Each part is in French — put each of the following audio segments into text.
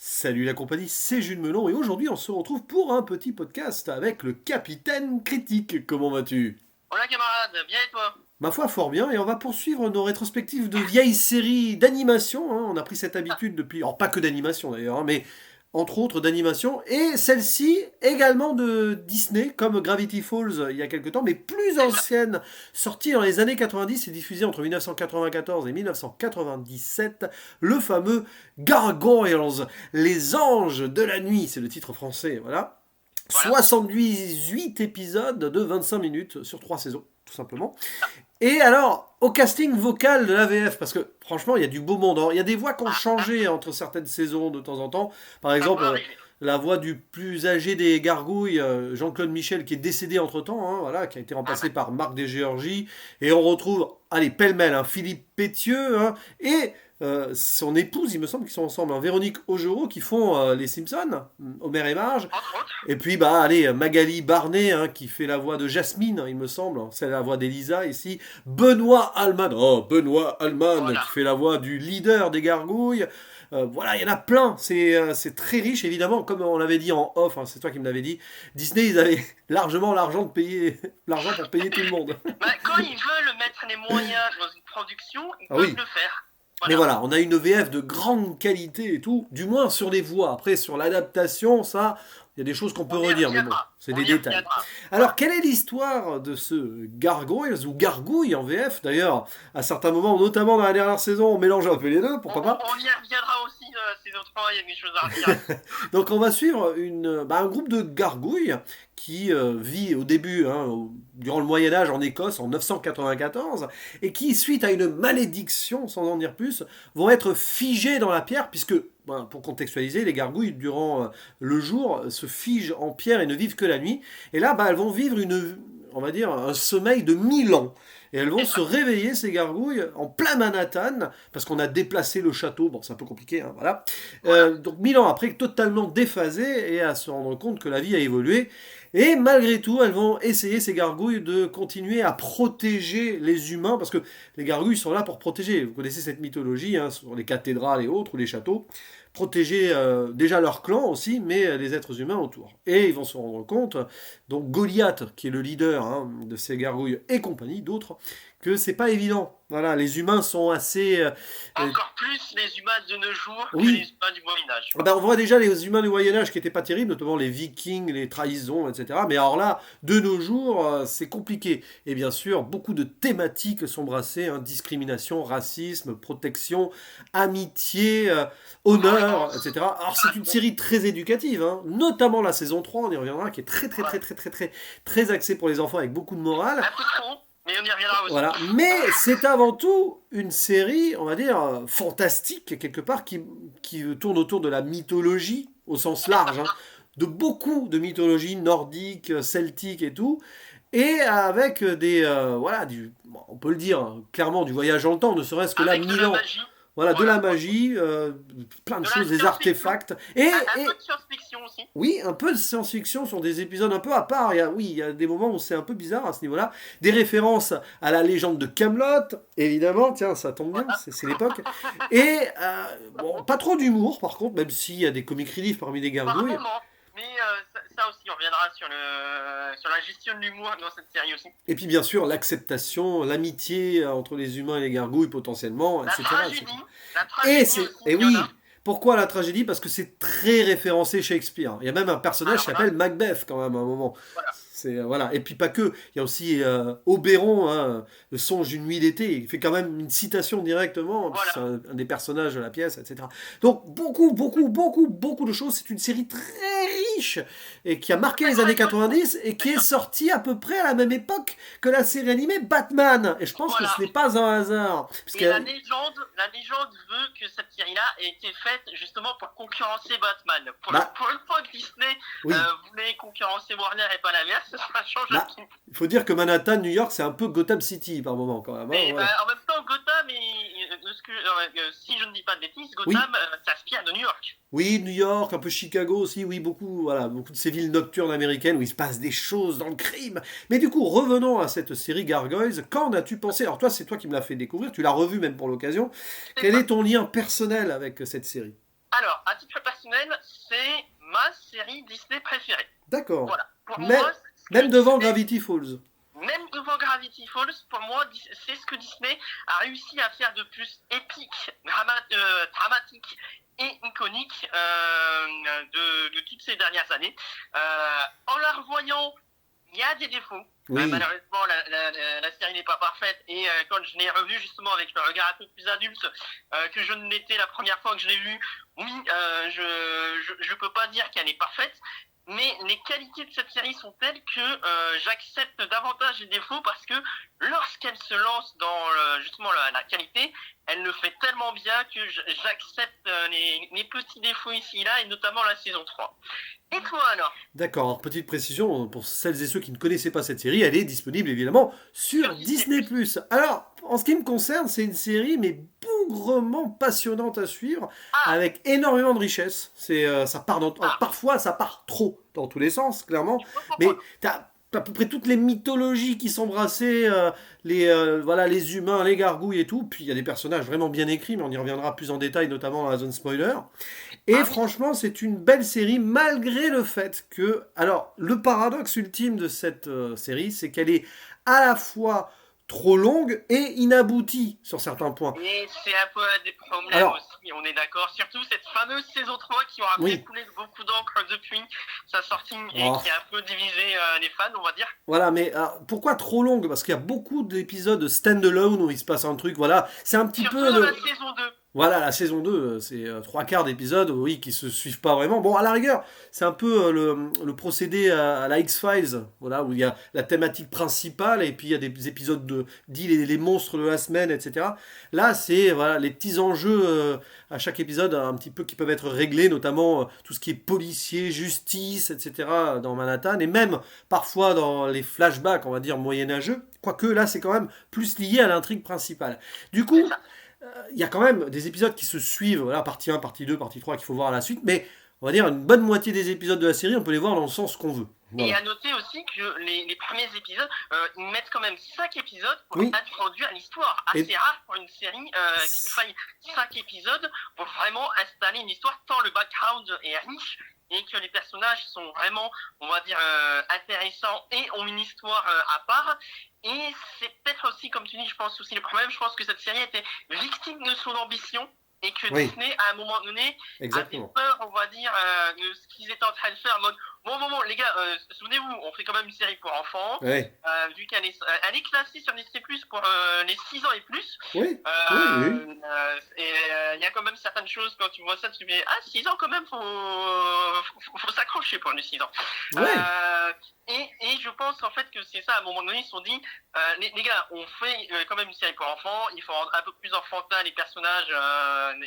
Salut la compagnie, c'est Jules Melon et aujourd'hui on se retrouve pour un petit podcast avec le Capitaine Critique. Comment vas-tu? Hola camarade, bien et toi? Ma foi, fort bien, et on va poursuivre nos rétrospectives de vieilles séries d'animation, hein. On a pris cette habitude depuis, alors pas que d'animation d'ailleurs, hein, mais entre autres d'animation, et celle-ci également de Disney, comme Gravity Falls il y a quelque temps, mais plus ancienne, sortie dans les années 90 et diffusée entre 1994 et 1997, le fameux Gargoyles, les anges de la nuit, c'est le titre français, voilà. Voilà. 78 épisodes de 25 minutes sur 3 saisons, tout simplement. Ah, Et alors, au casting vocal de l'AVF, parce que franchement, il y a du beau monde, hein. Il y a des voix qui ont ah, changé entre certaines saisons de temps en temps. Par ça peut exemple, arriver. la voix du plus âgé des gargouilles, Jean-Claude Michel, qui est décédé entre-temps, hein, voilà, qui a été remplacé par Marc Desgéorgis. Et on retrouve, allez, pêle-mêle, hein, Philippe Pétieux, hein, et son épouse, il me semble qu'ils sont ensemble, hein, Véronique Augereau, qui font les Simpsons, Homer et Marge. Entre autres. Et puis, bah, allez, Magali Barnet, hein, qui fait la voix de Jasmine, il me semble. C'est la voix d'Elisa ici. Benoît Alman, oh, Benoît Alman, Voilà. qui fait la voix du leader des gargouilles. Voilà, il y en a plein. C'est très riche, évidemment. Comme on l'avait dit en off, hein, c'est toi qui me l'avais dit. Disney, ils avaient largement l'argent de payer, l'argent pour payer tout le monde. Bah, quand ils veulent mettre les moyens dans une production, ils Ah peuvent oui. le faire. Mais Voilà. voilà, on a une VF de grande qualité et tout, du moins sur les voix. Après, sur l'adaptation, ça, il y a des choses qu'on peut On y redire, mais bon, reviendra. c'est On des y détails. reviendra. Alors, quelle est l'histoire de ce Gargoyles ou Gargouille en VF? D'ailleurs, à certains moments, notamment dans la dernière saison, on mélange un peu les deux, On, pourquoi pas? on- on y reviendra aussi, saison 3, il y a des choses à redire. Donc on va suivre un groupe de gargouilles qui vit au début, hein, durant le Moyen Âge en Écosse en 994, et qui, suite à une malédiction, sans en dire plus, vont être figés dans la pierre, puisque, ben, pour contextualiser, les gargouilles, durant le jour, se figent en pierre et ne vivent que la nuit. Et là, ben, elles vont vivre on va dire, un sommeil de 1000 ans. Et elles vont C'est se ça. réveiller, ces gargouilles, en plein Manhattan, parce qu'on a déplacé le château, bon c'est un peu compliqué, hein, voilà. Voilà. Donc 1000 ans après, totalement déphasées et à se rendre compte que la vie a évolué. Et malgré tout, elles vont essayer, ces gargouilles, de continuer à protéger les humains, parce que les gargouilles sont là pour protéger. Vous connaissez cette mythologie, hein, sur les cathédrales et autres, ou les châteaux. Protéger déjà leur clan aussi, mais les êtres humains autour. Et ils vont se rendre compte, donc Goliath, qui est le leader, hein, de ces gargouilles et compagnie, d'autres, que c'est pas évident. Voilà, les humains sont assez... Encore plus les humains de nos jours que les oui, humains du Moyen-Âge. ah ben, on voit déjà les humains du Moyen-Âge qui n'étaient pas terribles, notamment les Vikings, les trahisons, etc. Mais alors là, de nos jours, c'est compliqué. Et bien sûr, beaucoup de thématiques sont brassées, hein, discrimination, racisme, protection, amitié, honneur, Vengeance. etc. Alors c'est une série très éducative, hein, notamment la saison 3, on y reviendra, qui est très très très Ouais. très très très très axée pour les enfants avec beaucoup de morale. Un peu trop, mais on y reviendra aussi. Voilà, mais c'est avant tout une série, on va dire, fantastique, quelque part, qui tourne autour de la mythologie, au sens large, hein, de beaucoup de mythologie nordique, celtique et tout, et avec voilà, bon, on peut le dire, hein, clairement, du voyage dans le temps, ne serait-ce que là, Avec de 1000 la ans. magie. Voilà, de la Voilà. magie, plein de De la choses, des science-fiction. artefacts, et, Un et peu de science-fiction aussi. oui, un peu de science-fiction sur des épisodes un peu à part. Oui, il y a des moments où c'est un peu bizarre à ce niveau-là. Des références à la légende de Camelot, évidemment. Tiens, ça tombe bien, Voilà. c'est l'époque. Et bon, pas trop d'humour, par contre, même s'il y a des comic relief parmi les Par gargouilles. moment. Mais ça aussi, on reviendra sur la gestion de l'humour dans cette série aussi. Et puis bien sûr, l'acceptation, l'amitié entre les humains et les gargouilles potentiellement, La etc. etc. tragédie. La Et tragédie c'est, aussi, et il y en oui, a. pourquoi la tragédie? Parce que c'est très référencé Shakespeare. Il y a même un personnage qui Alors là, s'appelle Macbeth quand même à un moment. voilà. C'est voilà. Et puis pas que. Il y a aussi Oberon, hein, le songe d'une nuit d'été. Il fait quand même une citation directement. Puis Voilà. c'est un des personnages de la pièce, etc. Donc beaucoup, beaucoup, beaucoup, beaucoup de choses. C'est une série très riche et qui a marqué Très les années grandiose, 90 et qui est d'ailleurs. sortie à peu près à la même époque que la série animée Batman. Et je pense que Voilà. ce n'est pas un hasard. Parce Et que, la légende veut que cette série-là ait été faite justement pour concurrencer Batman. bah, Pour une fois que Disney oui. voulait concurrencer Warner et pas l'inverse, ça change un Bah, petit peu. il faut dire que Manhattan, New York, c'est un peu Gotham City par moment quand même, hein, Mais voilà. en même temps, Gotham, si je ne dis pas de bêtises, Oui, Gotham s'inspire de New York. oui, New York, un peu Chicago aussi, oui, beaucoup, voilà, beaucoup de ces villes nocturnes américaines où il se passe des choses dans le crime. Mais du coup, revenons à cette série Gargoyles. Qu'en as-tu pensé? Alors toi, c'est toi qui me l'as fait découvrir, tu l'as revue même pour l'occasion. C'est Quel ça. est ton lien personnel avec cette série? Alors, à titre personnel, c'est ma série Disney préférée. D'accord. Voilà. Pour Mais, moi, même devant Gravity Falls. même devant Gravity Falls, pour moi, c'est ce que Disney a réussi à faire de plus épique, dramatique et iconique de toutes ces dernières années. En la revoyant, il y a des défauts. Oui. Malheureusement, la série n'est pas parfaite. Et quand je l'ai revue justement avec le regard un peu plus adulte que je ne l'étais la première fois que je l'ai vue, oui, je peux pas dire qu'elle est parfaite. Mais les qualités de cette série sont telles que j'accepte davantage les défauts parce que lorsqu'elle se lance dans justement la qualité, elle le fait tellement bien que j'accepte les petits défauts ici et là, et notamment la saison 3. Et toi alors? D'accord, alors, petite précision, pour celles et ceux qui ne connaissaient pas cette série, elle est disponible évidemment sur Disney+. Alors, en ce qui me concerne, c'est une série mais bougrement passionnante à suivre, avec énormément de richesse. Ça part parfois ça part trop dans tous les sens, clairement, mais t'as à peu près toutes les mythologies qui sont brassées, voilà, les humains, les gargouilles et tout. Puis il y a des personnages vraiment bien écrits, mais on y reviendra plus en détail, notamment dans la zone spoiler. Et franchement, c'est une belle série, malgré le fait que... Alors, le paradoxe ultime de cette série, c'est qu'elle est à la fois trop longue et inaboutie sur certains points. Et c'est un peu des problèmes aussi, on est d'accord. Surtout cette fameuse saison 3 qui aura fait couler beaucoup d'encre depuis sa sortie et qui a un peu divisé les fans, on va dire. Voilà, mais pourquoi trop longue? Parce qu'il y a beaucoup d'épisodes stand-alone où il se passe un truc, voilà. C'est un petit Surtout peu... dans la saison 2. Voilà, la saison 2, c'est 3/4 d'épisodes, oui, qui se suivent pas vraiment. Bon, à la rigueur, c'est un peu le procédé à la X-Files, voilà, où il y a la thématique principale, et puis il y a des épisodes dits les monstres de la semaine, etc. Là, c'est voilà, les petits enjeux à chaque épisode, un petit peu qui peuvent être réglés, notamment tout ce qui est policier, justice, etc. dans Manhattan, et même parfois dans les flashbacks, on va dire, moyenâgeux. Quoique là, c'est quand même plus lié à l'intrigue principale. Du coup... Il y a quand même des épisodes qui se suivent, voilà, partie 1, partie 2, partie 3, qu'il faut voir à la suite, mais on va dire une bonne moitié des épisodes de la série, on peut les voir dans le sens qu'on veut. Voilà. Et à noter aussi que les premiers épisodes, ils mettent quand même 5 épisodes pour introduire l'histoire. Assez rare pour une série qu'il faille 5 épisodes pour vraiment installer une histoire, tant le background est riche et que les personnages sont vraiment, on va dire, intéressants et ont une histoire à part. Et c'est peut-être aussi, comme tu dis, je pense aussi le problème, je pense que cette série était victime de son ambition et que Disney, à un moment donné, avait peur, on va dire, de ce qu'ils étaient en train de faire en mode bon, les gars, souvenez-vous, on fait quand même une série pour enfants, vu qu'elle est classée sur Disney+, pour les 6 ans et plus. Et il y a quand même certaines choses, quand tu vois ça, tu te dis, 6 ans quand même, faut s'accrocher pour les 6 ans. Et je pense en fait que c'est ça, à un moment donné, ils se sont dit, les gars, on fait quand même une série pour enfants, il faut rendre un peu plus enfantin les personnages,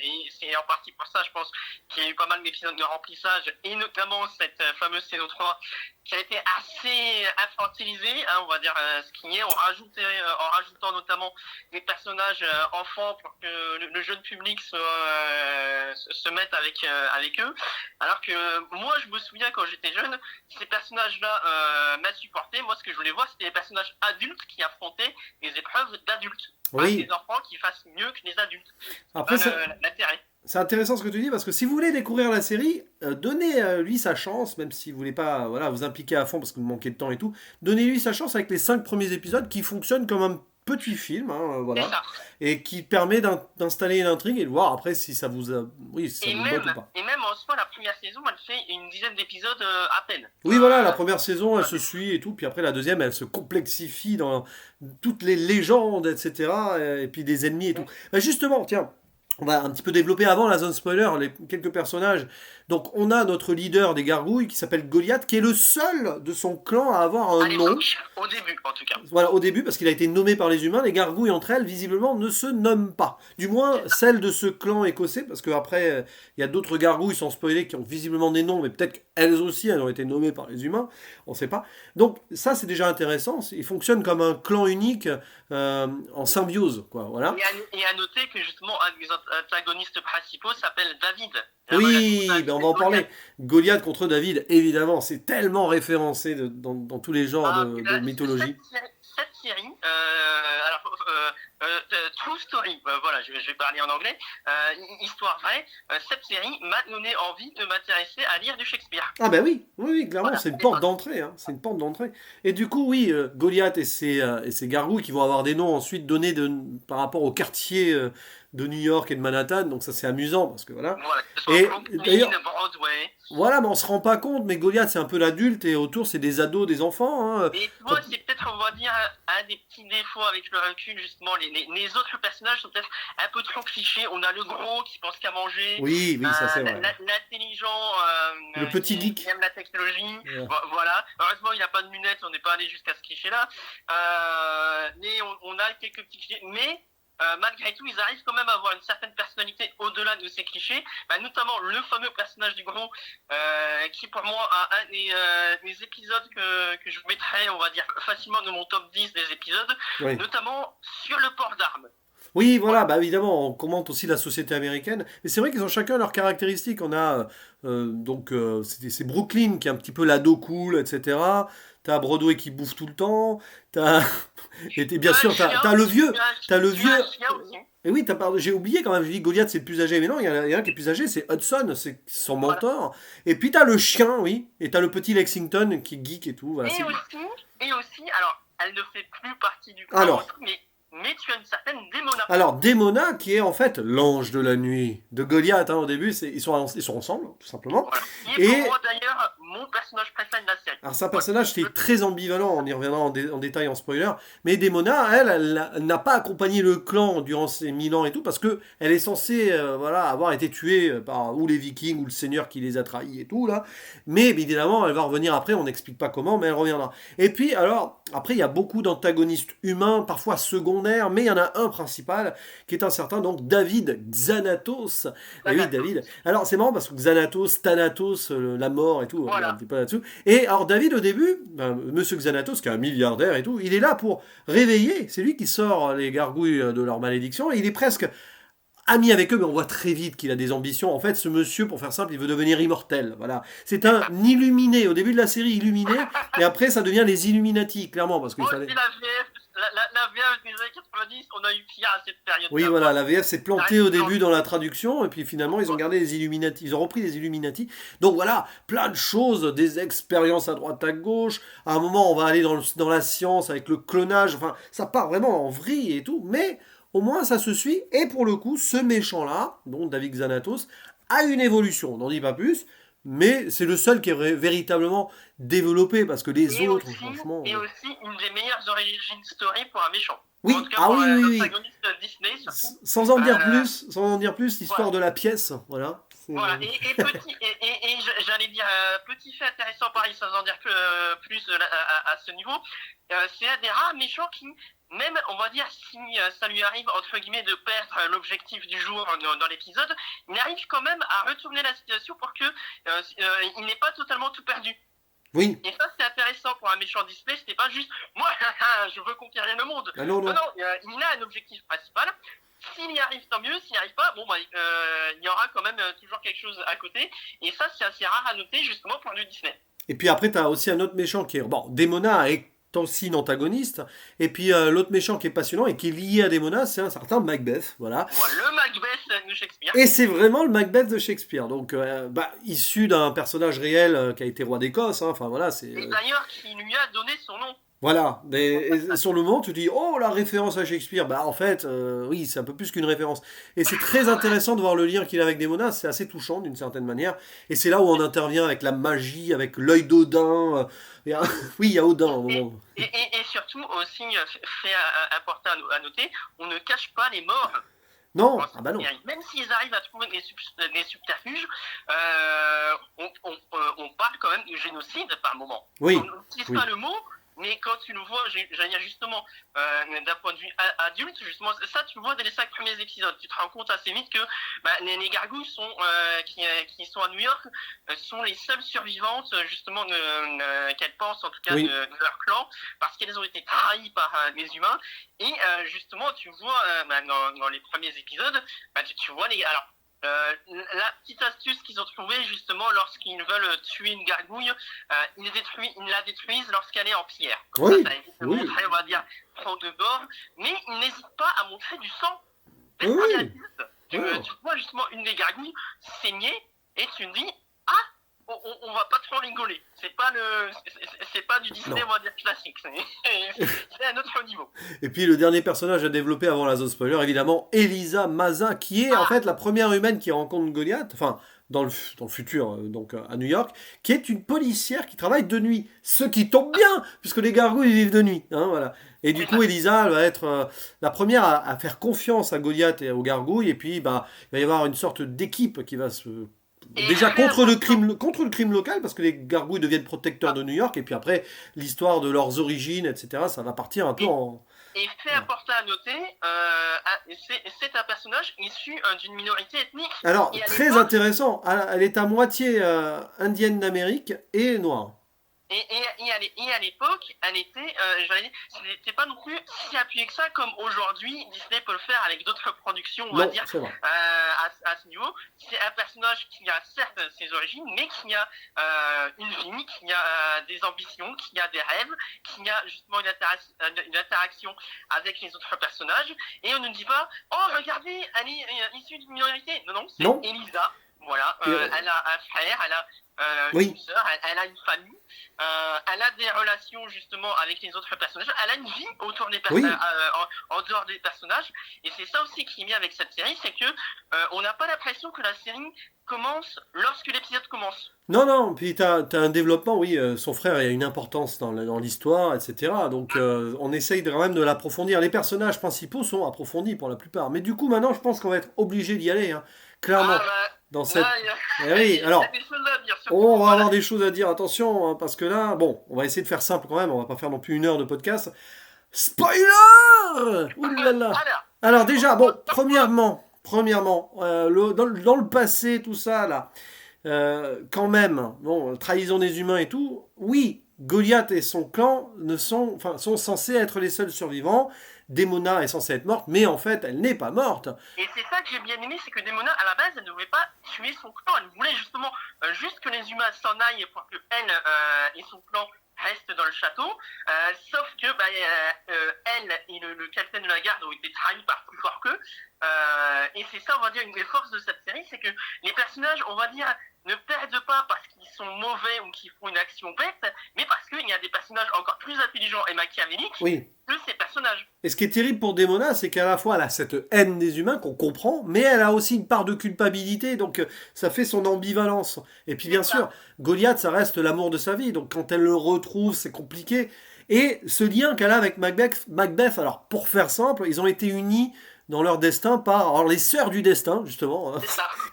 et c'est en partie pour ça, je pense, qu'il y a eu pas mal d'épisodes de remplissage, et notamment cette fameuse saison 3 qui a été assez infantilisée, on va dire ce qui est, en rajoutant notamment des personnages enfants pour que le jeune public se mette avec eux. Alors que moi, je me souviens quand j'étais jeune, ces personnages-là m'insupportaient. Moi, ce que je voulais voir, c'était les personnages adultes qui affrontaient des épreuves d'adultes. Pas des enfants qui fassent mieux que les adultes. Après, l'intérêt. C'est intéressant ce que tu dis, parce que si vous voulez découvrir la série, donnez-lui sa chance, même si vous voulez pas vous impliquer à fond parce que vous manquez de temps et tout. Donnez-lui sa chance avec les 5 premiers épisodes qui fonctionnent comme un petit film, voilà, et qui permet d'installer une intrigue et de voir après si ça vous botte ou pas. Et même en soi, la première saison, elle fait une dizaine d'épisodes à peine. Oui, voilà, la première saison, elle se suit et tout, puis après la deuxième, elle se complexifie dans toutes les légendes, etc., et puis des ennemis et tout. Bah justement, tiens, on va un petit peu développer avant la zone spoiler quelques personnages. Donc on a notre leader des gargouilles qui s'appelle Goliath, qui est le seul de son clan à avoir un nom. Au début en tout cas. Voilà, au début parce qu'il a été nommé par les humains. Les gargouilles entre elles visiblement ne se nomment pas. Du moins celle de ce clan écossais, parce qu'après il y a d'autres gargouilles sans spoiler qui ont visiblement des noms, mais peut-être qu'elles aussi elles ont été nommées par les humains, on ne sait pas. Donc ça c'est déjà intéressant, il fonctionne comme un clan unique en symbiose, quoi, voilà. Et à noter que justement un des antagonistes principaux s'appelle David. Oui, ben on va en parler. Goliath contre David, évidemment, c'est tellement référencé dans tous les genres de mythologie. Cette série, True Story, voilà, je vais parler en anglais, histoire vraie, cette série m'a donné envie de m'intéresser à lire du Shakespeare. Ah ben oui, oui, oui, clairement, Voilà, c'est une c'est porte ça. d'entrée, hein, c'est une porte d'entrée. Et du coup, oui, Goliath et ses gargouilles qui vont avoir des noms ensuite donnés par rapport au quartier de New York et de Manhattan, donc ça c'est amusant parce que voilà. Voilà, que ce soit Et Brooklyn, d'ailleurs, Broadway. voilà, mais on se rend pas compte, mais Goliath c'est un peu l'adulte et autour c'est des ados, des enfants, hein. Mais tu vois, c'est peut-être, on va dire, un des petits défauts avec le recul, justement. Les autres personnages sont peut-être un peu trop clichés. On a le gros qui pense qu'à manger, Oui, oui, ça c'est vrai. l'intelligent Le petit qui geek. aime la technologie. Ouais. Voilà. Heureusement, il n'a pas de lunettes, on n'est pas allé jusqu'à ce cliché-là. Mais on a quelques petits clichés. Mais malgré tout, ils arrivent quand même à avoir une certaine personnalité au-delà de ces clichés, notamment le fameux personnage du gros, qui pour moi a un des épisodes que je mettrais, on va dire, facilement dans mon top 10 des épisodes, Oui. notamment sur le port d'armes. Oui, voilà, bah évidemment, on commente aussi la société américaine. Mais c'est vrai qu'ils ont chacun leurs caractéristiques. On a c'est Brooklyn qui est un petit peu l'ado cool, etc. T'as Broadway qui bouffe tout le temps. T'as et bien sûr t'as le vieux, t'as le Tu as vieux. un chien aussi. Et oui, j'ai oublié quand même. J'ai dit Goliath c'est le plus âgé, mais non, il y a un qui est plus âgé, c'est Hudson, c'est son Voilà. mentor. Et puis t'as le chien, oui, et t'as le petit Lexington qui est geek et tout. Voilà, Et aussi, alors, elle ne fait plus partie du corps, Alors, mais tu as une certaine Démona. Alors, Démona, qui est en fait l'ange de la nuit de Goliath, hein, au début, ils sont ensemble, tout simplement. Voilà. Qui est Et pour moi d'ailleurs mon personnage préféré de la série. alors, c'est un personnage qui est très ambivalent, on y reviendra en détail en spoiler. Mais Démona, elle n'a pas accompagné le clan durant ces 1000 ans et tout, parce que elle est censée voilà, avoir été tuée par ou les Vikings ou le seigneur qui les a trahis et tout, là. Mais évidemment, elle va revenir après, on n'explique pas comment, mais elle reviendra. Et puis, alors, après, il y a beaucoup d'antagonistes humains, parfois secondaires, mais il y en a un principal, qui est un certain, donc, David Xanatos. Et oui, David. Alors, c'est marrant parce que Xanatos, Thanatos, la mort et tout, il y a un Voilà. petit peu là-dessous. Et alors, David, au début, Monsieur Xanatos, qui est un milliardaire et tout, il est là pour réveiller. C'est lui qui sort les gargouilles de leur malédiction. Et il est presque ami avec eux, mais on voit très vite qu'il a des ambitions. En fait, ce monsieur, pour faire simple, il veut devenir immortel. Voilà. C'est un illuminé. Au début de la série, illuminé. Et après, ça devient les Illuminati, clairement, parce qu'il Moi fallait. aussi, la VF des années 90, on a eu pire à cette Oui, période-là. voilà, la VF s'est plantée au début dans Voilà. la traduction, et puis finalement, ils ont gardé les Illuminati. Ils ont repris les Illuminati. Donc voilà, plein de choses, des expériences à droite, à gauche. À un moment, on va aller dans la science avec le clonage. Enfin, ça part vraiment en vrille et tout. Mais au moins, ça se suit. Et pour le coup, ce méchant-là, donc David Xanatos, a une évolution. On n'en dit pas plus. Mais c'est le seul qui est véritablement développé, parce que les Et autres, aussi, franchement. et aussi une des meilleures origin story pour un méchant. En Oui, tout cas, ah pour oui, un oui, oui. protagoniste Disney, surtout. Sans en dire Euh, plus, l'histoire voilà. de la pièce, voilà. Voilà, j'allais dire, petit fait intéressant, pareil, sans en dire plus à ce niveau, c'est un des rares méchants qui, même, on va dire, si ça lui arrive, entre guillemets, de perdre l'objectif du jour dans l'épisode, il arrive quand même à retourner la situation pour que il n'est pas totalement tout perdu. Oui. Et ça, c'est intéressant pour un méchant Disney, c'était pas juste, moi, je veux conquérir le monde. Ah non, non. Non, il a un objectif principal. S'il y arrive, tant mieux. S'il n'y arrive pas, bon, il y aura quand même toujours quelque chose à côté. Et ça, c'est assez rare à noter, justement, pour le Disney. Et puis après, tu as aussi un autre méchant qui est. Bon, Démona est aussi une antagoniste. Et puis l'autre méchant qui est passionnant et qui est lié à Démona, c'est un certain Macbeth. Voilà. Voilà, le Macbeth de Shakespeare. Et c'est vraiment le Macbeth de Shakespeare. Donc, issu d'un personnage réel qui a été roi d'Écosse. Hein. Enfin, voilà, c'est. Et d'ailleurs, qui lui a donné son nom. Voilà, et sur le moment, tu te dis, oh, la référence à Shakespeare. Bah, en fait, oui, c'est un peu plus qu'une référence. Et c'est très intéressant de voir le lien qu'il a avec Démona, c'est assez touchant d'une certaine manière. Et c'est là où on intervient avec la magie, avec l'œil d'Odin. Oui, il y a Odin au moment. Et surtout, aussi, fait important à noter, on ne cache pas les morts. Non, ah bah non. Même s'ils arrivent à trouver des subterfuges, on parle quand même de génocide par moment. Oui. On n'utilise pas le mot, mais quand tu le vois, j'allais dire justement, d'un point de vue adulte, justement, ça tu le vois dès les 5 premiers épisodes. Tu te rends compte assez vite que les gargouilles qui sont à New York sont les seules survivantes, justement, qu'elles pensent en tout cas de leur clan, parce qu'elles ont été trahies par les humains. Et justement, tu vois, dans les premiers épisodes, tu vois alors, la petite astuce qu'ils ont trouvée justement lorsqu'ils veulent tuer une gargouille, ils la détruisent lorsqu'elle est en pierre. Oui, Ça évite de oui, montrer, on va dire, trop de gore, mais ils n'hésitent pas à montrer du sang. D'être oui. réaliste. Tu vois justement une des gargouilles saigner et tu te dis, ah, on va pas trop rigoler. C'est pas du Disney, on va dire, classique. C'est un autre niveau. Et puis le dernier personnage à développer avant la zone spoiler, évidemment, Elisa Mazin, qui est en fait la première humaine qui rencontre Goliath, enfin dans le futur, donc à New York, qui est une policière qui travaille de nuit. Ce qui tombe bien, puisque les gargouilles vivent de nuit. Hein, voilà. Et du coup, Elisa elle va être la première à faire confiance à Goliath et aux gargouilles, et puis bah, il va y avoir une sorte d'équipe qui va se... Déjà contre le crime local, parce que les gargouilles deviennent protecteurs de New York, et puis après, l'histoire de leurs origines, etc., ça va partir un peu en... Et fait important à noter, c'est un personnage issu d'une minorité ethnique. Alors, très intéressant, elle est à moitié indienne d'Amérique et noire. Et à l'époque, elle était, c'était pas non plus si appuyé que ça comme aujourd'hui Disney peut le faire avec d'autres productions, on va dire, à ce niveau. C'est un personnage qui a certes ses origines, mais qui a une vie, qui a des ambitions, qui a des rêves, qui a justement une interaction avec les autres personnages. Et on ne dit pas, oh regardez, elle est issue d'une minorité. Non, c'est Elisa. Voilà, elle a un frère, elle a une sœur, elle a une famille, elle a des relations justement avec les autres personnages, elle a une vie autour des en dehors des personnages, et c'est ça aussi qui est bien avec cette série, c'est que on n'a pas l'impression que la série commence lorsque l'épisode commence. Non, puis t'as un développement, oui, son frère il a une importance dans l'histoire, etc. Donc on essaye quand même de l'approfondir. Les personnages principaux sont approfondis pour la plupart, mais du coup maintenant je pense qu'on va être obligé d'y aller, hein, clairement. Dans cette... oui, alors, on va avoir des choses à dire, attention, hein, parce que là, bon, on va essayer de faire simple quand même, on va pas faire non plus 1 heure de podcast. Spoiler! Ouh là là! Alors déjà, bon, premièrement, dans le passé, tout ça, là, quand même, bon, trahison des humains et tout, oui, Goliath et son clan sont censés être les seuls survivants. Demona est censée être morte, mais en fait, elle n'est pas morte. Et c'est ça que j'ai bien aimé, c'est que Demona, à la base, elle ne voulait pas tuer son clan. Elle voulait justement juste que les humains s'en aillent pour que elle et son clan restent dans le château. Sauf que elle et le capitaine de la garde ont été trahis par plus fort qu'eux. Et c'est ça, on va dire, une des forces de cette série, c'est que les personnages, on va dire, ne perdent pas parce qu'ils sont mauvais ou qu'ils font une action bête, mais parce qu'il y a des personnages encore plus intelligents et machiavéliques que ces personnages. Et ce qui est terrible pour Demona, c'est qu'à la fois elle a cette haine des humains qu'on comprend, mais elle a aussi une part de culpabilité, donc ça fait son ambivalence. Et puis bien sûr, Goliath, ça reste l'amour de sa vie, donc quand elle le retrouve, c'est compliqué. Et ce lien qu'elle a avec Macbeth, alors pour faire simple, ils ont été unis dans leur destin par les sœurs du destin, justement,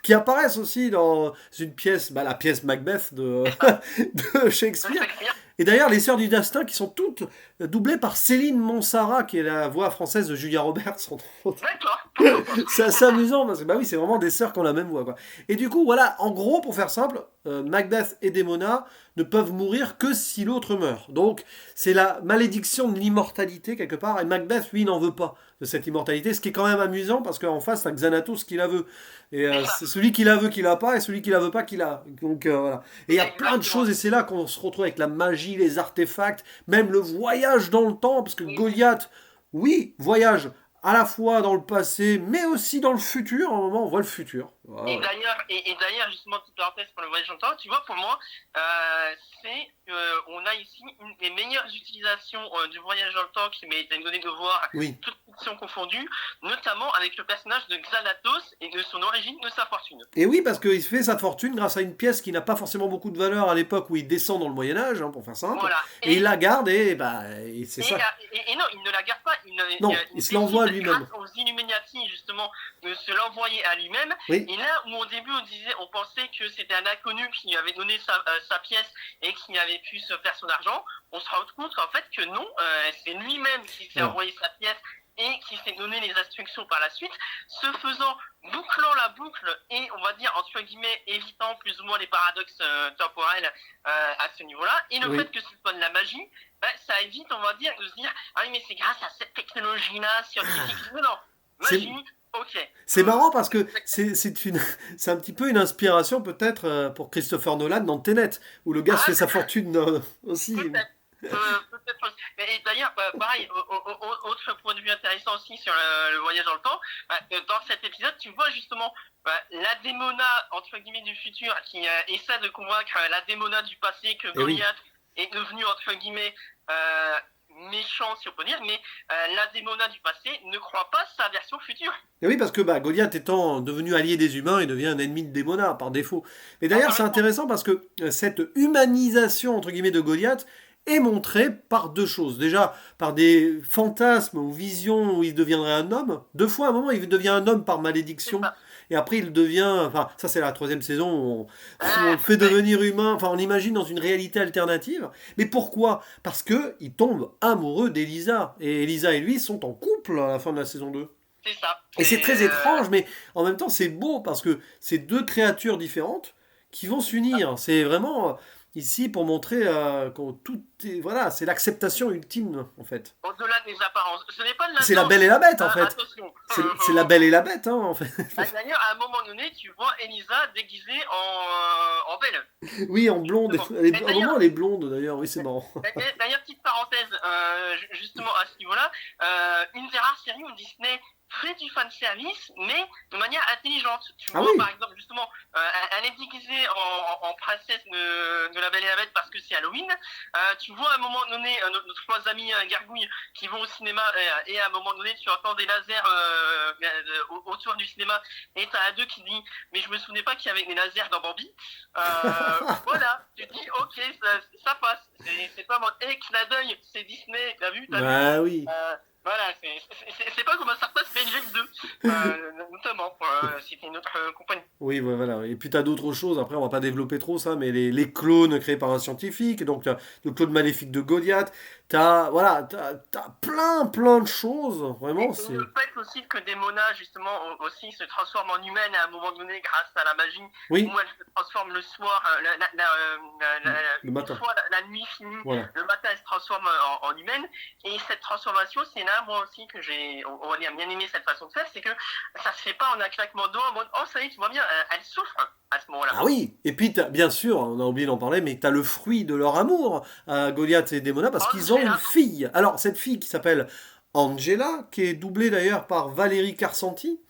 qui apparaissent aussi dans une pièce, la pièce Macbeth de Shakespeare. Et d'ailleurs, les sœurs du destin qui sont toutes doublées par Céline Monsara, qui est la voix française de Julia Roberts. C'est assez amusant, parce que oui, c'est vraiment des sœurs qui ont la même voix, quoi. Et du coup, voilà, en gros, pour faire simple, Macbeth et Demona ne peuvent mourir que si l'autre meurt. Donc, c'est la malédiction de l'immortalité, quelque part, et Macbeth, lui, n'en veut pas de cette immortalité, ce qui est quand même amusant, parce qu'en face, t'as Xanatos qui la veut. Et c'est celui qui la veut qui l'a pas, et celui qui la veut pas qui l'a. Donc, voilà. Et il y a plein de choses, et c'est là qu'on se retrouve avec la magie, les artefacts, même le voyage dans le temps, parce que Goliath, oui, voyage à la fois dans le passé, mais aussi dans le futur. À un moment, on voit le futur. Voilà. Et d'ailleurs, justement, petite parenthèse pour le voyage dans le temps, tu vois, pour moi, on a ici une des meilleures utilisations du voyage dans le temps qui m'a été donné de voir, toutes fictions confondues, notamment avec le personnage de Xanatos et de son origine, de sa fortune. Et oui, parce qu'il fait sa fortune grâce à une pièce qui n'a pas forcément beaucoup de valeur à l'époque où il descend dans le Moyen-Âge, pour faire simple. Voilà. Et il la garde, et c'est ça. Et non, il ne la garde pas. Il se l'envoie à lui-même. Grâce aux Illuminati, justement, de se l'envoyer à lui-même. Oui. Et là où au début on pensait que c'était un inconnu qui avait donné sa pièce et qui avait pu se faire son argent, on se rend compte qu'en fait que non, c'est lui-même qui s'est envoyé sa pièce et qui s'est donné les instructions par la suite, ce faisant, bouclant la boucle et on va dire entre guillemets évitant plus ou moins les paradoxes temporels à ce niveau-là, et le fait que ce soit de la magie, ça évite, on va dire, de se dire ah oui mais c'est grâce à cette technologie-là scientifique. Non, C'est Magie, ok. c'est marrant parce que c'est un petit peu une inspiration peut-être pour Christopher Nolan dans Tenet, où le gars se Ah, fait sa fortune aussi. peut-être. Peut-être aussi. Mais et d'ailleurs, pareil, autre point de vue intéressant aussi sur le voyage dans le temps, dans cet épisode, tu vois justement la démona, entre guillemets, du futur qui essaie de convaincre la démona du passé que Et oui. Goliath est devenu, entre guillemets, euh, méchant, si on peut dire, mais la démona du passé ne croit pas sa version future. Et oui, parce que Goliath étant devenu allié des humains, il devient un ennemi de Démona par défaut. Et d'ailleurs, c'est Intéressant. intéressant parce que cette humanisation entre guillemets de Goliath est montrée par deux choses. Déjà, par des fantasmes ou visions où il deviendrait un homme. Deux fois, à un moment, il devient un homme par C'est malédiction. ça. Et après, il devient. Enfin, ça, c'est la troisième saison où on le Ah, fait ouais. devenir humain. Enfin, on l'imagine dans une réalité alternative. Mais pourquoi? Parce que il tombe amoureux d'Elisa. Et Elisa et lui sont en couple à la fin de la saison 2. C'est ça. Et c'est très étrange, mais en même temps c'est beau parce que c'est deux créatures différentes qui vont s'unir. C'est vraiment ici pour montrer que tout est, voilà, c'est l'acceptation ultime en fait. Au-delà des apparences. Ce n'est pas de la C'est la danse. belle et la bête en fait. Attention. C'est la belle et la bête hein, en fait. D'ailleurs, à un moment donné, tu vois Elisa déguisée en belle. Oui, en blonde. Justement. Et À un moment elle est blonde d'ailleurs. Oui, c'est marrant. d'ailleurs, petite parenthèse, justement à ce niveau-là, une des rares séries où Disney fait du fan service, mais de manière intelligente. Tu Ah vois, oui. par exemple, justement, elle est déguisée en princesse de La Belle et la Bête parce que c'est Halloween. Tu vois à un moment donné nos trois amis gargouilles qui vont au cinéma et à un moment donné tu entends des lasers autour du cinéma et t'as un d'eux qui dit mais je me souvenais pas qu'il y avait des lasers dans Bambi. Voilà, tu te dis ok ça passe, c'est pas mon clin d'œil, c'est Disney, t'as vu. Bah oui. Voilà, c'est pas comme un certain Space 2, notamment pour citer une autre compagnie. Oui, voilà. Et puis tu as d'autres choses, après on va pas développer trop ça, mais les clones créés par un scientifique, donc tu as le clone maléfique de Goliath, voilà, t'as plein de choses, vraiment, Et le fait aussi que Demona, justement, aussi se transforme en humaine à un moment donné grâce à la magie, Oui, où elle se transforme le soir, le une matin, fois la nuit finie, voilà. le matin elle se transforme en humaine. Et cette transformation, c'est là, moi aussi, que j'ai, on va dire, bien aimé cette façon de faire, c'est que ça se fait pas en un claquement de doigts, en mode, oh ça y est, tu vois bien, elle souffre à ce moment-là. Ah oui, et puis bien sûr, on a oublié d'en parler, mais tu as le fruit de leur amour, Goliath et Demona, parce qu'ils ont une Angela, fille. Alors, cette fille qui s'appelle Angela, qui est doublée d'ailleurs par Valérie Carcenti,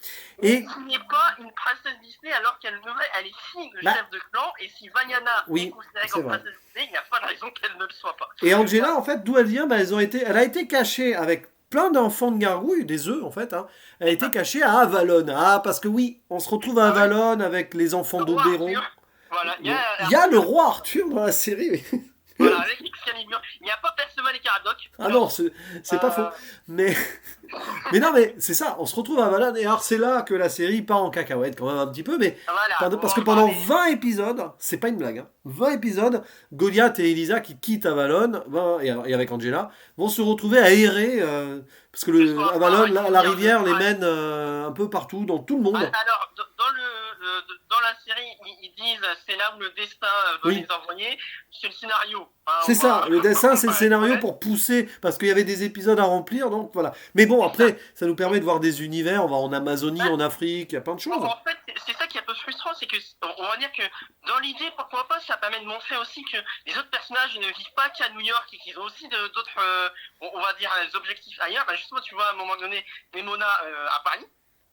et qui n'est pas une princesse Disney alors qu'elle devrait, elle est fille de bah, chef de clan, et si Vaiana est oui, considérée c'est comme vrai. princesse Disney, il n'y a pas de raison qu'elle ne le soit pas. Et Angela, en fait, d'où elle vient, elle a été cachée avec plein d'enfants de gargouilles, des œufs en fait, hein. Elle a été cachée à Avalon. Ah, parce que oui, on se retrouve à Ah ouais, Avalon avec les enfants le roi d'Oberon. Arthur, voilà, il y Il a y a le Arthur, roi Arthur dans la série. Oui. voilà, avec Excalibur, il n'y a pas Perceval et Caradoc, Ah non. non, c'est pas faux. Euh, Mais, mais non, mais c'est ça, on se retrouve à Avalon. Et alors c'est là que la série part en cacahuète quand même un petit peu. Mais voilà, on parce va que en pendant parler. 20 épisodes, c'est pas une blague, hein, 20 épisodes, Goliath et Elisa qui quittent Avalon, et avec Angela, vont se retrouver à errer. Parce que Ce soir, Avalon, il faut la dire, rivière les mène un peu partout, dans tout le monde. alors, dans la série, ils disent c'est là où le destin veut Oui. les envoyer. C'est le scénario. Hein, C'est ça, le dessin c'est le scénario ouais. pour pousser, parce qu'il y avait des épisodes à remplir, donc voilà. Mais bon, C'est ça. après, ça nous permet de voir des univers, on va en Amazonie, Bah, en Afrique, il y a plein de choses. en fait, c'est ça qui est un peu frustrant, c'est que on va dire que dans l'idée, pourquoi pas, ça permet de montrer aussi que les autres personnages ne vivent pas qu'à New York et qu'ils ont aussi d'autres, on va dire, objectifs ailleurs. Bah, justement, tu vois, à un moment donné, Nemona à Paris,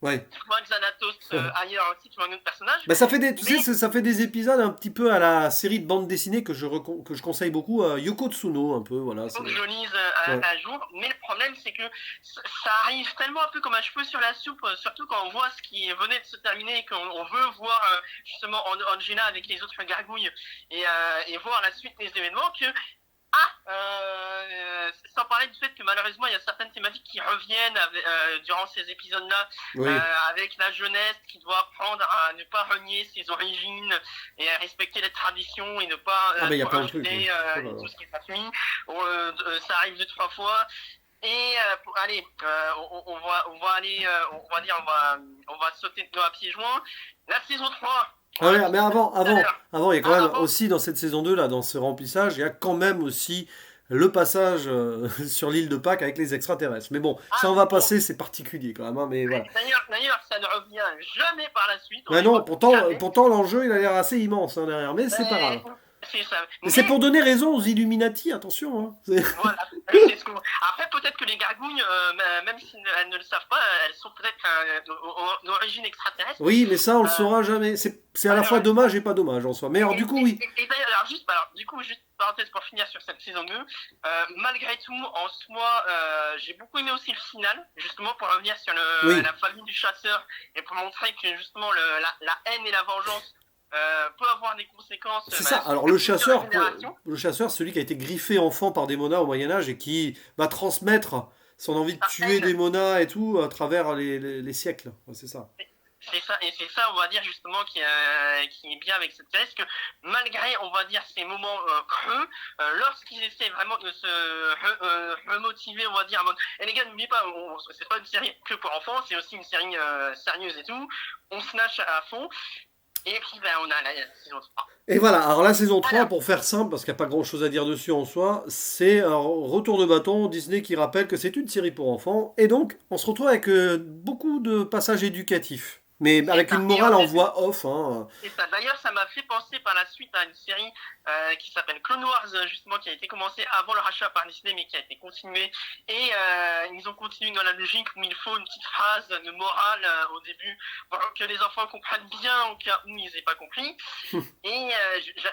Ouais. tu vois Xanatos ailleurs aussi, tu vois un autre personnage. Bah ça fait des, tu Mais sais, ça fait des épisodes un petit peu à la série de bande dessinée que je conseille beaucoup, Yoko Tsuno, un peu, voilà. il faut que C'est- je lise Ouais. un jour. Mais le problème, c'est que ça arrive tellement un peu comme un cheveu sur la soupe, surtout quand on voit ce qui venait de se terminer et qu'on veut voir justement Angela avec les autres gargouilles et voir la suite des événements que sans parler du fait que malheureusement il y a certaines thématiques qui reviennent durant ces épisodes-là, Oui. avec la jeunesse qui doit apprendre à ne pas renier ses origines et à respecter les traditions et ne pas Ah, mais il y a plein de trucs. rejeter Oui. Oh là là. tout ce qui est gratuit. Ça arrive 2-3 fois. Et allez, on va aller, on va sauter de nos à pieds joints. La saison 3. Ah ouais, mais avant, il y a quand même Avant. aussi dans cette saison 2, là, dans ce remplissage, il y a quand même aussi le passage sur l'île de Pâques avec les extraterrestres. Mais bon, ça Ah, on va bon. passer, c'est particulier quand même, hein, mais voilà. D'ailleurs, ça ne revient jamais par la suite. On Mais les non, voit jamais. pourtant l'enjeu il a l'air assez immense hein, derrière, mais c'est pas Euh, grave. c'est ça. Mais c'est pour Mais donner raison aux Illuminati, attention. Hein. voilà. C'est ce que... Après, peut-être que les gargouilles, même si elles ne le savent pas, elles sont peut-être d'origine extraterrestre. Oui, mais ça on le Euh, saura jamais. C'est à la fois Malheureusement. dommage et pas dommage en soi. Mais alors du coup, oui. Et d'ailleurs, du coup, juste parenthèse pour finir sur cette saison 2, malgré tout, en soi, j'ai beaucoup aimé aussi le final, justement pour revenir sur Oui, la famille du chasseur et pour montrer que justement la haine et la vengeance peut avoir des conséquences c'est ça. sur Alors plusieurs générations. le chasseur, c'est celui qui a été griffé enfant par des monas au Moyen Âge et qui va transmettre son envie de La tuer des haine, monas et tout à travers les siècles. Ouais, c'est ça. c'est ça, et c'est ça, on va dire justement qui est bien avec cette série, que malgré, on va dire, ces moments creux, lorsqu'ils essaient vraiment de se remotiver, on va dire, en mode, et les gars, n'oubliez pas, c'est pas une série que pour enfants, c'est aussi une série sérieuse et tout, on se lâche à fond, et puis ben, on a la saison 3. Et voilà, alors la saison 3, Alors, pour faire simple, parce qu'il n'y a pas grand chose à dire dessus en soi, c'est un retour de bâton Disney qui rappelle que c'est une série pour enfants, et donc on se retrouve avec beaucoup de passages éducatifs, mais c'est avec une ça. Et morale en voix off. Hein. c'est ça. D'ailleurs, ça m'a fait penser par la suite à une série qui s'appelle Clone Wars, justement, qui a été commencée avant le rachat par Disney, mais qui a été continuée. Et ils ont continué dans la logique où il faut une petite phrase de morale au début pour que les enfants comprennent bien au cas où ils n'aient pas compris. Et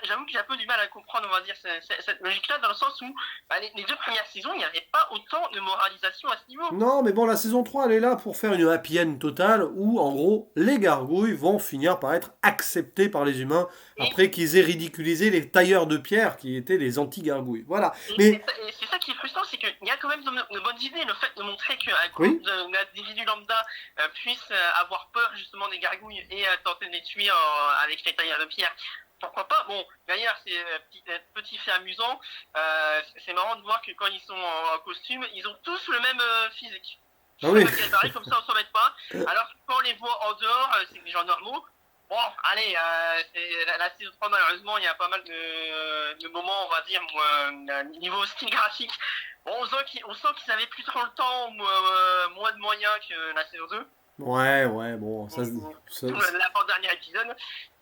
j'avoue que j'ai un peu du mal à comprendre, on va dire, cette logique-là, dans le sens où bah, les deux premières saisons, il n'y avait pas autant de moralisation à ce niveau. Non, mais bon, la saison 3, elle est là pour faire une happy end totale, où en gros, les gargouilles vont finir par être acceptés par les humains, Et après qu'ils aient ridiculisé les tailleurs de pierre, qui étaient les anti-gargouilles. Voilà. Mais, et c'est ça qui est frustrant, c'est qu'il y a quand même de bonnes idées. Le fait de montrer qu'un groupe oui, d'individus lambda puisse avoir peur justement des gargouilles et tenter de les tuer avec les tailleurs de pierre. Pourquoi pas? Bon, d'ailleurs, c'est petit fait amusant. C'est marrant de voir que quand ils sont en costume, ils ont tous le même physique. ah Le oui, même gabarit, comme ça on s'embête pas. Alors que quand on les voit en dehors, c'est des gens normaux. Bon, allez, la saison 3, malheureusement, il y a pas mal de moments, on va dire, où, niveau style graphique. Bon, on sent qu'ils avaient plus trop le temps, ou moins de moyens que la saison 2. ouais, bon, L'avant-dernier épisode,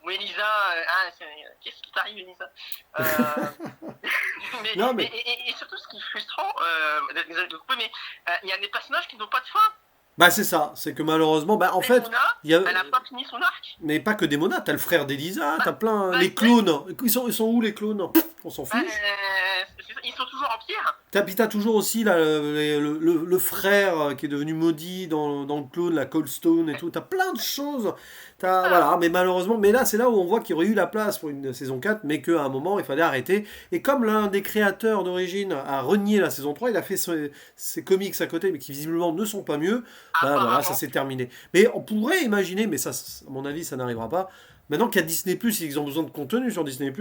où Elisa, qu'est-ce qui t'arrive, Elisa? Non, mais, Et surtout, ce qui est frustrant, désolé de couper, mais il y a des personnages qui n'ont pas de fin. bah c'est ça, c'est que malheureusement, bah en Et fait, Mona, il y a, elle n'a pas fini son arc. mais pas que des monas, t'as le frère d'Elisa, Bah, t'as plein, bah, les oui, clones, ils sont où les clones? On s'en fiche. ils sont toujours en pierre. Puis t'as toujours aussi là, le frère qui est devenu maudit dans le clone, la Cold Stone et tout. T'as plein de choses. Voilà, mais malheureusement, mais là c'est là où on voit qu'il y aurait eu la place pour une saison 4, mais qu'à un moment il fallait arrêter. Et comme l'un des créateurs d'origine a renié la saison 3, il a fait ses comics à côté, mais qui visiblement ne sont pas mieux, bah voilà, ça Apparemment. s'est terminé. Mais on pourrait imaginer, mais ça, à mon avis, ça n'arrivera pas. Maintenant qu'il y a Disney+, ils ont besoin de contenu sur Disney+,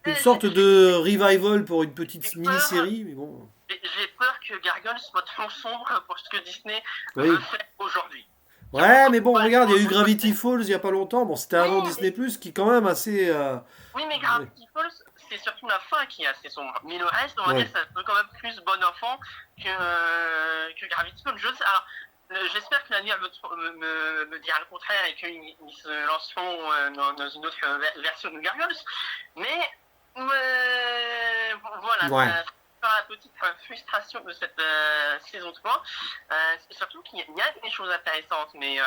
une sorte de revival pour une petite J'ai peur, mini-série, mais bon... j'ai peur que Gargoyle soit trop sombre pour ce que Disney Oui. veut faire aujourd'hui. Ouais, mais bon, Ouais, regarde, il y a eu Gravity Falls il y a pas longtemps. Bon, c'était avant oui, Disney+, qui est quand même assez... oui, mais Ouais. Gravity Falls, c'est surtout la fin qui est assez sombre. Mais le reste, on va dire, Ouais. ça peut quand même plus bon enfant que Gravity Falls. Je sais, alors, j'espère que l'avenir me dira le contraire et qu'ils se lanceront dans une autre version de Gargoyles. Mais voilà, Ouais. ça la petite frustration de cette saison 3. C'est surtout qu'il y a des choses intéressantes, mais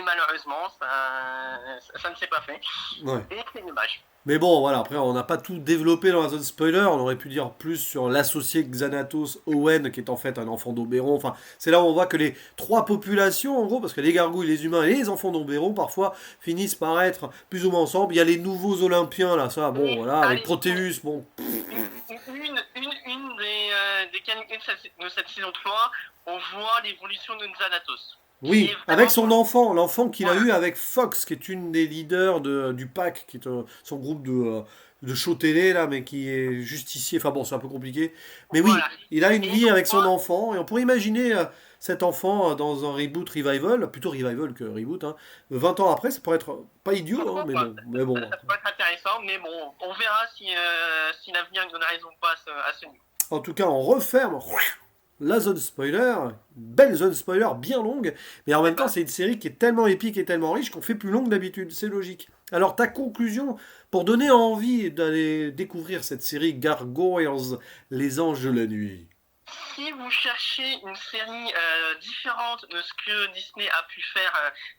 malheureusement, ça ne s'est pas fait. Ouais. Et c'est dommage. Mais bon, voilà, après, on n'a pas tout développé dans la zone spoiler. On aurait pu dire plus sur l'associé Xanatos Owen, qui est en fait un enfant d'Oberon. Enfin, c'est là où on voit que les trois populations, en gros, parce que les gargouilles, les humains et les enfants d'Oberon, parfois, finissent par être plus ou moins ensemble. Il y a les nouveaux Olympiens, là, ça, bon, Et, voilà, avec allez, Proteus, bon. une des qualités de cette saison 3, on voit l'évolution de Xanatos. Qui Oui, est avec vraiment. son enfant, l'enfant qu'il a Voilà. eu avec Fox, qui est une des leaders du PAC, qui est son groupe de show télé, là, mais qui est justicier. Enfin bon, c'est un peu compliqué. Mais oui, Voilà. il a une Et vie on avec son voit. enfant, et on pourrait imaginer cet enfant dans un reboot revival, plutôt revival que reboot, hein. 20 ans après, ça pourrait être pas idiot, hein, Pourquoi pas? mais bon. Ça pourrait être intéressant, mais bon, on verra si l'avenir nous donne raison ou pas à ce niveau. En tout cas, on referme la zone spoiler, belle zone spoiler bien longue, mais en même temps, c'est une série qui est tellement épique et tellement riche qu'on fait plus longue d'habitude, c'est logique. Alors, ta conclusion, pour donner envie d'aller découvrir cette série Gargoyles, les anges de la nuit. Si vous cherchez une série différente de ce que Disney a pu faire,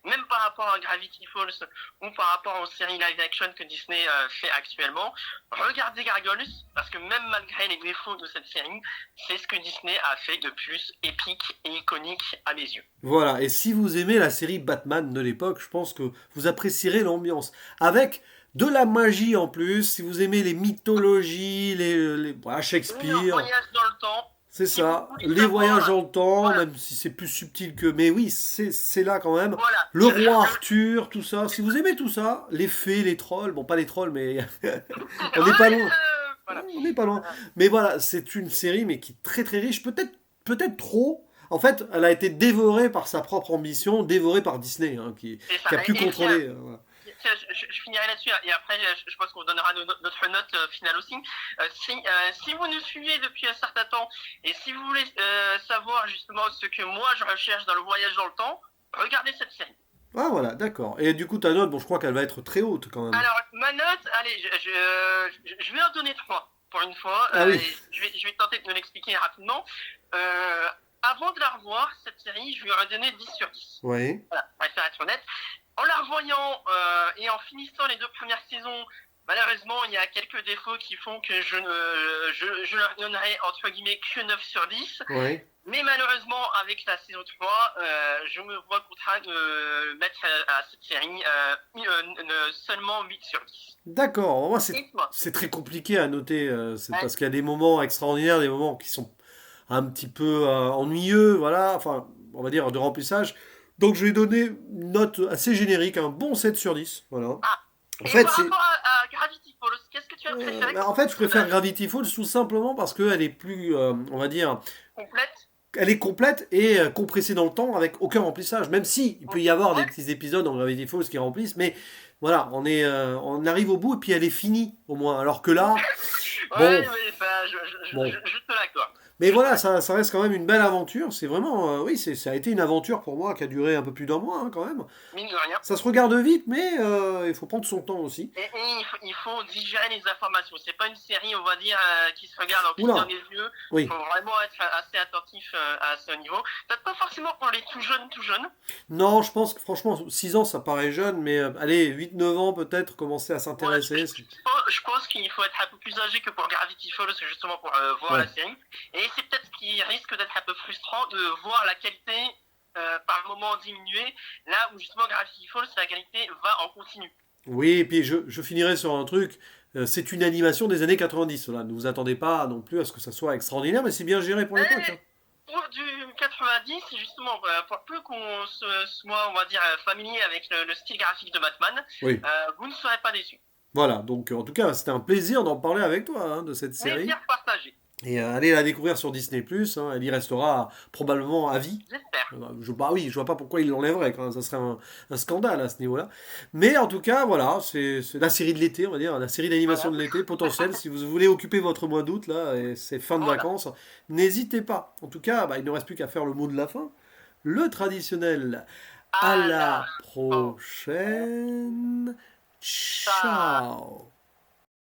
même par rapport à Gravity Falls ou par rapport aux séries live action que Disney fait actuellement, regardez Gargoyles, parce que même malgré les défauts de cette série, c'est ce que Disney a fait de plus épique et iconique à mes yeux. Voilà, et si vous aimez la série Batman de l'époque, je pense que vous apprécierez l'ambiance. Avec de la magie en plus, si vous aimez les mythologies, voilà, Shakespeare, Le voyage dans le temps. c'est Si vous ça, voulez les savoir, voyages dans le temps, voilà. même si c'est plus subtil que... Mais oui, c'est là quand même. Voilà. Le roi Arthur, tout ça. Si vous aimez tout ça, les fées, les trolls, bon pas les trolls, mais on n'est pas loin. Voilà. On n'est pas loin. Mais voilà, c'est une série mais qui est très très riche, peut-être trop. En fait, elle a été dévorée par sa propre ambition, dévorée par Disney, hein, qui a pu contrôler. Voilà. Je finirai là-dessus et après je pense qu'on donnera notre note finale aussi. Si vous nous suivez depuis un certain temps et si vous voulez savoir justement ce que moi je recherche dans le voyage dans le temps, regardez cette série. Ah voilà, d'accord. Et du coup, ta note, bon, je crois qu'elle va être très haute quand même. Alors, ma note, allez, je vais en donner 3 pour une fois. Ah oui. Je vais tenter de l'expliquer rapidement. Avant de la revoir, cette série, je lui aurais donné 10 sur 10. Oui. Voilà, je préfère être honnête. En la revoyant et en finissant les 2 premières saisons, malheureusement, il y a quelques défauts qui font que je leur donnerai entre guillemets que 9 sur 10. Oui. Mais malheureusement, avec la saison 3, je me vois contraint de mettre à cette série seulement 8 sur 10. D'accord. Moi, c'est très compliqué à noter. Parce qu'il y a des moments extraordinaires, des moments qui sont un petit peu ennuyeux, voilà. Enfin, on va dire de remplissage. Donc, je vais donner une note assez générique, un bon 7 sur 10. Voilà. Ah. En Et fait, par rapport à Gravity Falls, qu'est-ce que tu as préféré en fait, je préfère Gravity Falls tout simplement parce qu'elle est plus, on va dire, complète. Elle est complète et compressée dans le temps avec aucun remplissage. Même si il peut y avoir des petits épisodes en Gravity Falls qui remplissent, mais voilà, on arrive au bout et puis elle est finie au moins. Alors que là, bon, Ouais, mais ça, je te l'accorde. mais voilà, ça reste quand même une belle aventure. C'est vraiment, oui, ça a été une aventure pour moi qui a duré un peu plus d'un mois hein, quand même. Mine de rien. Ça se regarde vite, mais il faut prendre son temps aussi. Et il faut digérer les informations. C'est pas une série, on va dire, qui se regarde en Oula. clignant des yeux. Oui. Il faut vraiment être assez attentif à ce niveau. Peut-être pas forcément pour les tout jeunes. Non, je pense que franchement, 6 ans ça paraît jeune, mais allez, 8-9 ans peut-être, commencer à s'intéresser. Je pense qu'il faut être un peu plus âgé que pour Gravity Falls, justement pour voir la série. Et c'est peut-être ce qui risque d'être un peu frustrant de voir la qualité par moment diminuer, là où justement Gravity Falls, la qualité va en continu. Oui, et puis je finirai sur un truc. C'est une animation des années 90. Là. Ne vous attendez pas non plus à ce que ça soit extraordinaire, mais c'est bien géré pour l'époque. Hein. Pour du 90, justement, pour peu qu'on soit, on va dire, familier avec le style graphique de Batman, Oui. Vous ne serez pas déçus. Voilà, donc en tout cas, c'était un plaisir d'en parler avec toi hein, de cette série. Plaisir partagé. Et allez la découvrir sur Disney+, hein, elle y restera probablement à vie. J'espère. Bah oui, je vois pas pourquoi il l'enlèverait quand même, ça serait un scandale à ce niveau-là. Mais en tout cas, voilà, c'est la série de l'été, on va dire, la série d'animation de l'été potentielle. Si vous voulez occuper votre mois d'août, là, et c'est fin de vacances, n'hésitez pas. En tout cas, il ne reste plus qu'à faire le mot de la fin. Le traditionnel. À la prochaine. Ciao.